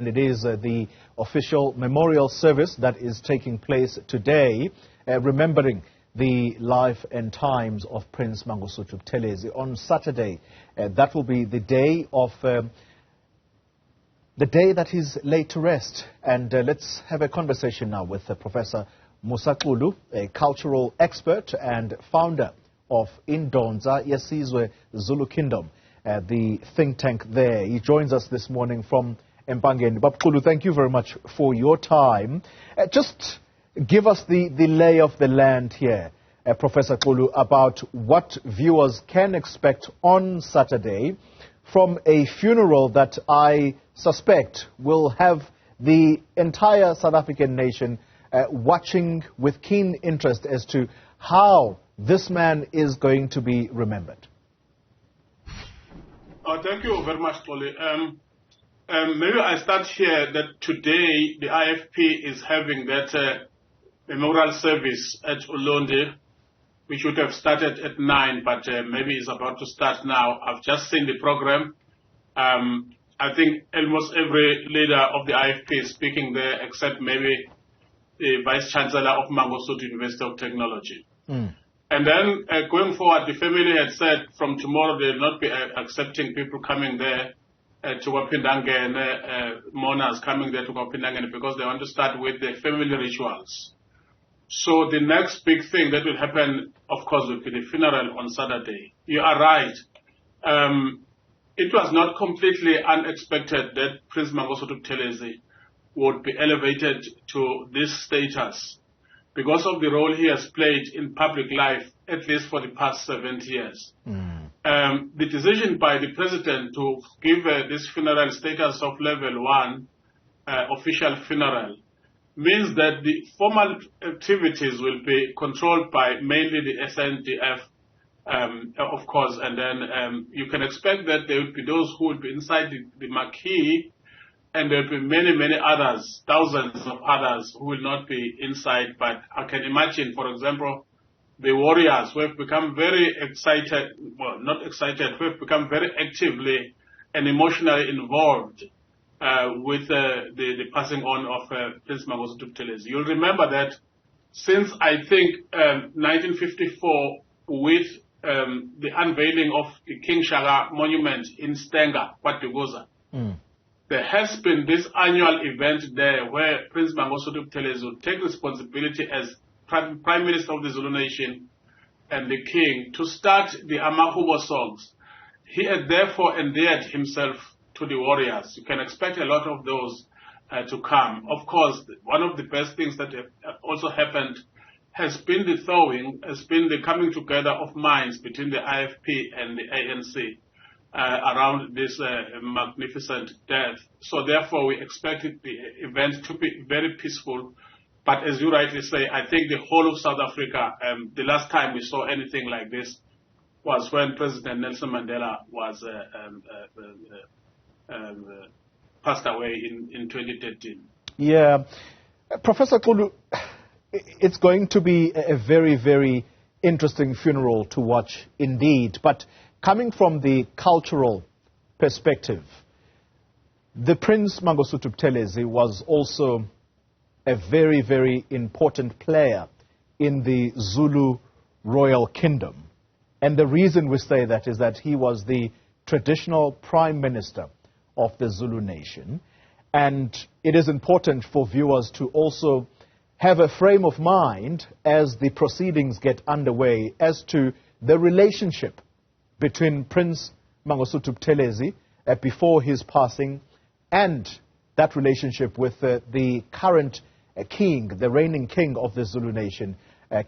And it is the official memorial service that is taking place today, remembering the life and times of Prince Mangosuthu Buthelezi. On Saturday, that will be the day of the day that he's laid to rest. And let's have a conversation now with Professor Musa Xulu, a cultural expert and founder of Indonza Yesizwe Zulu Kingdom, the think tank there. He joins us this morning from Mpangeni. Bab Xulu, thank you very much for your time. Just give us the lay of the land here, Professor Xulu, about what viewers can expect on Saturday from a funeral that I suspect will have the entire South African nation watching with keen interest as to how this man is going to be remembered. Thank you very much, Toli. Maybe I start here that today the IFP is having that memorial service at Ulundi, which would have started at 9, but maybe it's about to start now. I've just seen the program. I think almost every leader of the IFP is speaking there, except maybe the Vice Chancellor of Mangosuthu University of Technology. And then going forward, the family had said from tomorrow they will not be accepting people coming there to Wapindangene, mourners coming there to Wapindangene, because they want to start with the family rituals. So the next big thing that will happen, of course, will be the funeral on Saturday. You are right. It was not completely unexpected that Prince Mangosuthu Buthelezi would be elevated to this status because of the role he has played in public life, at least for the past 70 years. The decision by the president to give this funeral status of level 1, official funeral, means that the formal activities will be controlled by mainly the SNDF, of course, and then you can expect that there will be those who will be inside the marquee, and there will be many, many others, thousands of others who will not be inside. But I can imagine, for example, the warriors who have become very excited, well, not excited, who have become very actively and emotionally involved with the passing on of Prince Mangosuthu Buthelezi. You'll remember that since, I think, 1954, with the unveiling of the King Shaka monument in Stenga, Kwatugoza, there has been this annual event there where Prince Mangosuthu Buthelezi will take responsibility as Prime Minister of the Zulu Nation and the King to start the Amahubo songs. He had therefore endeared himself to the warriors. You can expect a lot of those to come. Of course, one of the best things that also happened has been the thawing, has been the coming together of minds between the IFP and the ANC around this magnificent death. So therefore, we expected the event to be very peaceful. But as you rightly say, I think the whole of South Africa, the last time we saw anything like this was when President Nelson Mandela was passed away in 2013. Yeah. Professor Xulu, it's going to be a very, very interesting funeral to watch indeed. But coming from the cultural perspective, the Prince Mangosuthu Buthelezi was also a very, very important player in the Zulu royal kingdom. And the reason we say that is that he was the traditional prime minister of the Zulu nation. And it is important for viewers to also have a frame of mind as the proceedings get underway as to the relationship between Prince Mangosuthu Buthelezi before his passing and that relationship with the current king, the reigning king of the Zulu nation,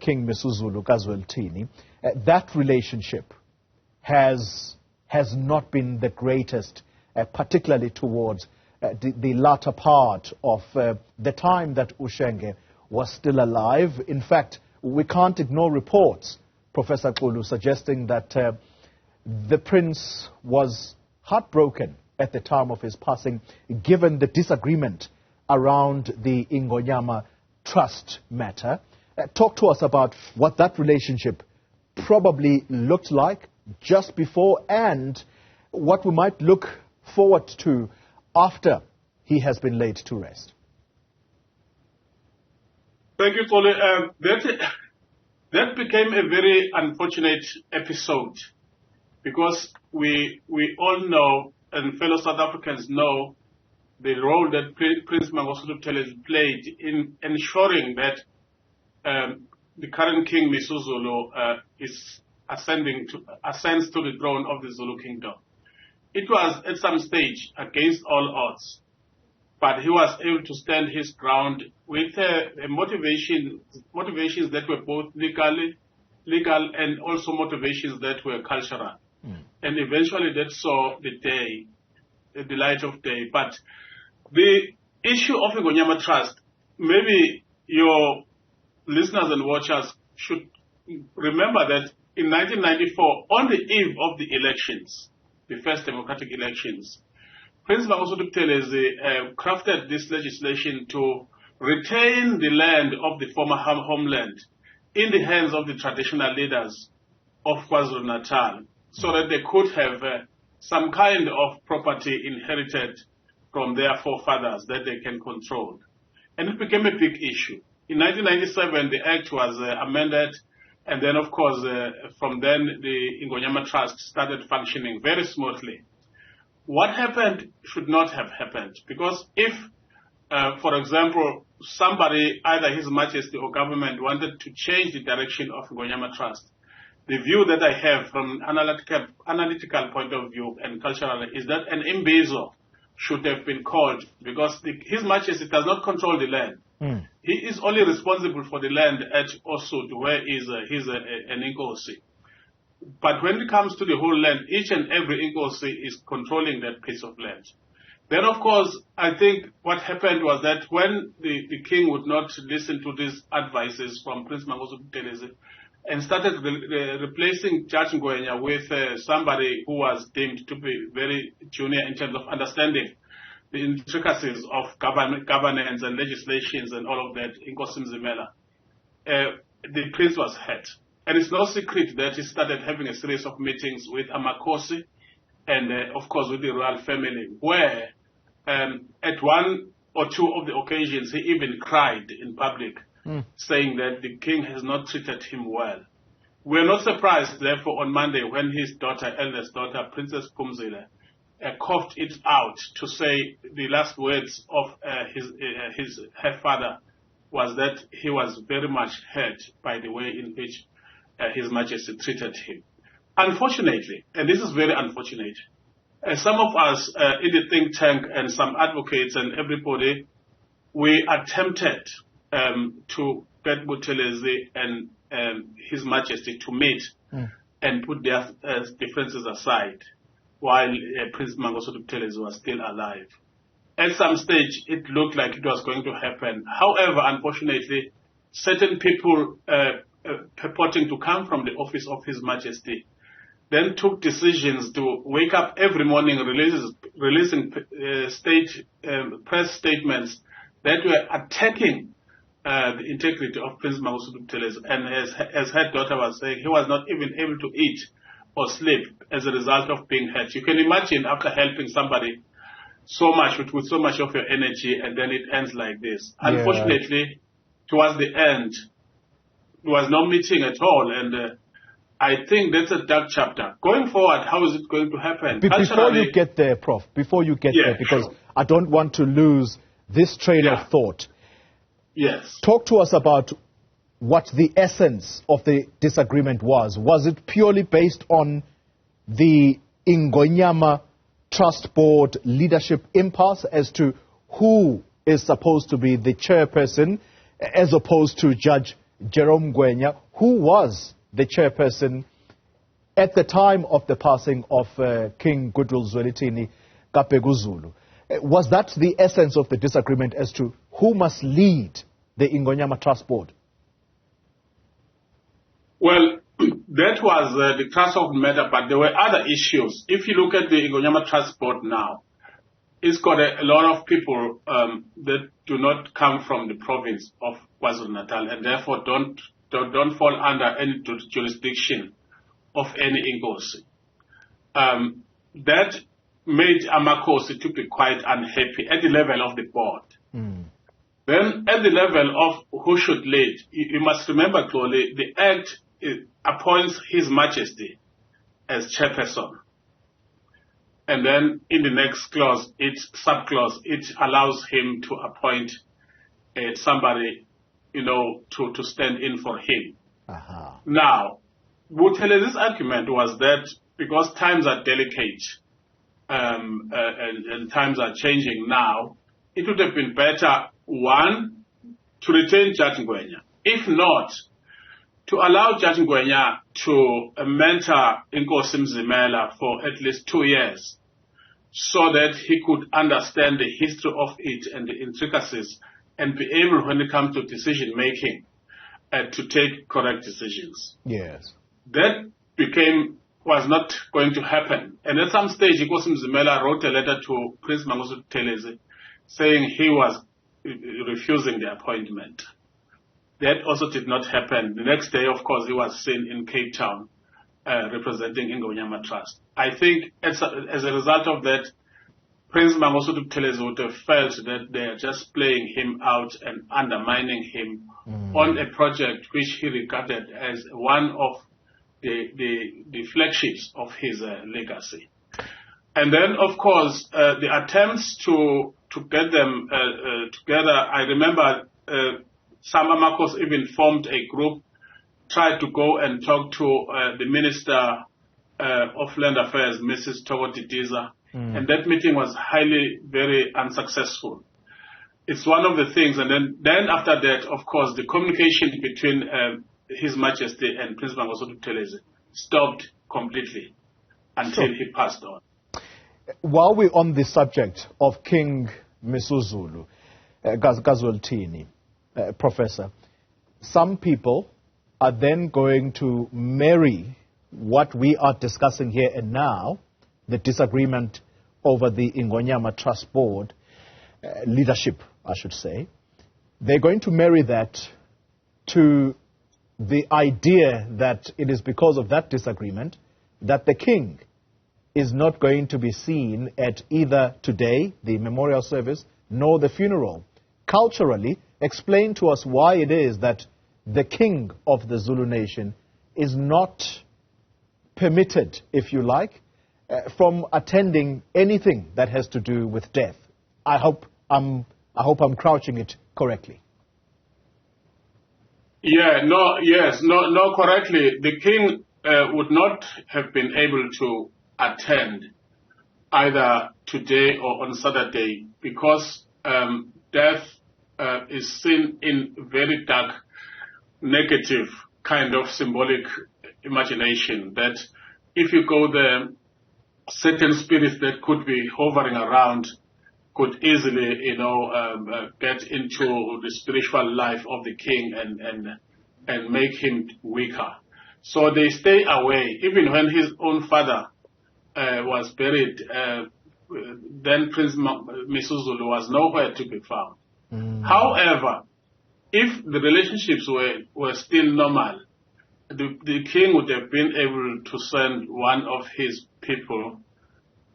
King Musa Xulu. That relationship has not been the greatest, particularly towards the latter part of the time that Ushenge was still alive. In fact, we can't ignore reports, Professor Xulu, suggesting that the prince was heartbroken at the time of his passing, given the disagreement around the Ingonyama Trust matter. Talk to us about what that relationship probably looked like just before and what we might look forward to after he has been laid to rest? Thank you, Tole. That became a very unfortunate episode because we all know, and fellow South Africans know, the role that Prince Mangosuthu Buthelezi played in ensuring that the current King Musa Xulu ascends to the throne of the Zulu kingdom. It was at some stage against all odds, but he was able to stand his ground with motivations that were both legal and also motivations that were cultural. And eventually that saw the light of day. But the issue of Ingonyama Trust, maybe your listeners and watchers should remember that in 1994, on the eve of the elections, the first democratic elections, Prince Mangosuthu Buthelezi crafted this legislation to retain the land of the former homeland in the hands of the traditional leaders of KwaZulu-Natal, so that they could have some kind of property inherited from their forefathers that they can control. And it became a big issue. In 1997, the act was amended, and then, of course, from then, the Ingonyama Trust started functioning very smoothly. What happened should not have happened, because if, for example, somebody, either His Majesty or government, wanted to change the direction of Ingonyama Trust, the view that I have from an analytical point of view and cultural is that an imbizo should have been called, because His Majesty does not control the land. He is only responsible for the land at Osud, where he's an Inkosi. But when it comes to the whole land, each and every Inkosi is controlling that piece of land. Then, of course, I think what happened was that when the king would not listen to these advices from Prince Mangosuthu Buthelezi and started replacing Judge Ngwenya with somebody who was deemed to be very junior in terms of understanding the intricacies of governance and legislations and all of that, Inkosi Mzimela, the prince was hurt. And it's no secret that he started having a series of meetings with Amakosi and, of course, with the royal family, where at one or two of the occasions he even cried in public, saying that the king has not treated him well. We're not surprised, therefore, on Monday when his daughter, eldest daughter, Princess Phumzile, coughed it out to say the last words of her father was that he was very much hurt by the way in which His Majesty treated him. Unfortunately, and this is very unfortunate, some of us in the think tank and some advocates and everybody, we attempted to get Buthelezi and His Majesty to meet and put their differences aside while Prince Mangosuthu Buthelezi was still alive. At some stage, it looked like it was going to happen. However, unfortunately, certain people purporting to come from the office of His Majesty then took decisions to wake up every morning releasing press statements that were attacking the integrity of Prince Mangosuthu Buthelezi. And as her daughter was saying, he was not even able to eat or sleep as a result of being hurt. You can imagine after helping somebody so much with so much of your energy, and then it ends like this. Yeah. Unfortunately, towards the end, there was no meeting at all, and I think that's a dark chapter. Going forward, how is it going to happen? Before you get there, Prof, before you get there, because sure. I don't want to lose this train of thought. Yes. Talk to us about what the essence of the disagreement was. Was it purely based on the Ingonyama Trust Board leadership impasse as to who is supposed to be the chairperson, as opposed to Judge Jerome Ngwenya, who was the chairperson at the time of the passing of King Goodwill Zwelithini Zulu? Was that the essence of the disagreement as to who must lead the Ingonyama Trust Board? Well, that was the crux of the matter, but there were other issues. If you look at the Ingonyama Trust Board now, it's got a lot of people that do not come from the province of KwaZulu-Natal and therefore don't fall under any jurisdiction of any Inkosi. That made Amakhosi to be quite unhappy at the level of the board. Then at the level of who should lead, you must remember clearly, the Act appoints His Majesty as chairperson. And then in the next clause, subclause, it allows him to appoint somebody, to stand in for him. Now, Buthelezi's argument was that because times are delicate and times are changing now, it would have been better, one, to retain Judge Ngwenya. If not, to allow Judge Ngwenya to mentor Inkosi Mzimela for at least 2 years so that he could understand the history of it and the intricacies and be able, when it comes to decision making, to take correct decisions. Yes. That was not going to happen. And at some stage, Inkosi Mzimela wrote a letter to Prince Mangosuthu Buthelezi saying he was refusing the appointment. That also did not happen. The next day, of course, he was seen in Cape Town representing Ingonyama Trust. I think as a result of that, Prince Mangosuthu Buthelezi would have felt that they are just playing him out and undermining him on a project which he regarded as one of the flagships of his legacy. And then, of course, the attempts to get them together, I remember some Amakos even formed a group, tried to go and talk to the Minister of Land Affairs, Mrs. Togo Didiza, and that meeting was very unsuccessful. It's one of the things, and then after that, of course, the communication between His Majesty and Prince Mangosuthu Buthelezi stopped completely until he passed on. While we're on the subject of King Misuzulu, Gazweltini, Professor, some people are then going to marry what we are discussing here and now, the disagreement over the Ingonyama Trust Board, leadership, I should say. They're going to marry that to the idea that it is because of that disagreement that the king is not going to be seen at either today, the memorial service, nor the funeral. Culturally, explain to us why it is that the king of the Zulu nation is not permitted, if you like, from attending anything that has to do with death. I hope I'm crouching it correctly. Correctly. The king would not have been able to attend either today or on Saturday because death is seen in very dark, negative kind of symbolic imagination that if you go there, certain spirits that could be hovering around could easily, get into the spiritual life of the king and make him weaker. So they stay away. Even when his own father was buried, then Prince Misuzulu was nowhere to be found. However, if the relationships were still normal, the king would have been able to send one of his people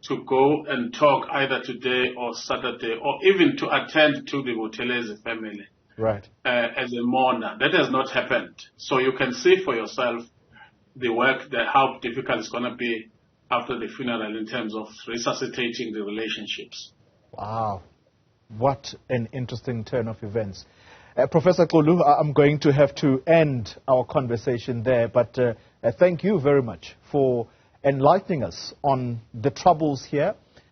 to go and talk either today or Saturday, or even to attend to the Buthelezi family as a mourner. That has not happened. So you can see for yourself the work, how difficult it's going to be after the funeral in terms of resuscitating the relationships. Wow. What an interesting turn of events. Professor Xulu, I'm going to have to end our conversation there, but thank you very much for enlightening us on the troubles here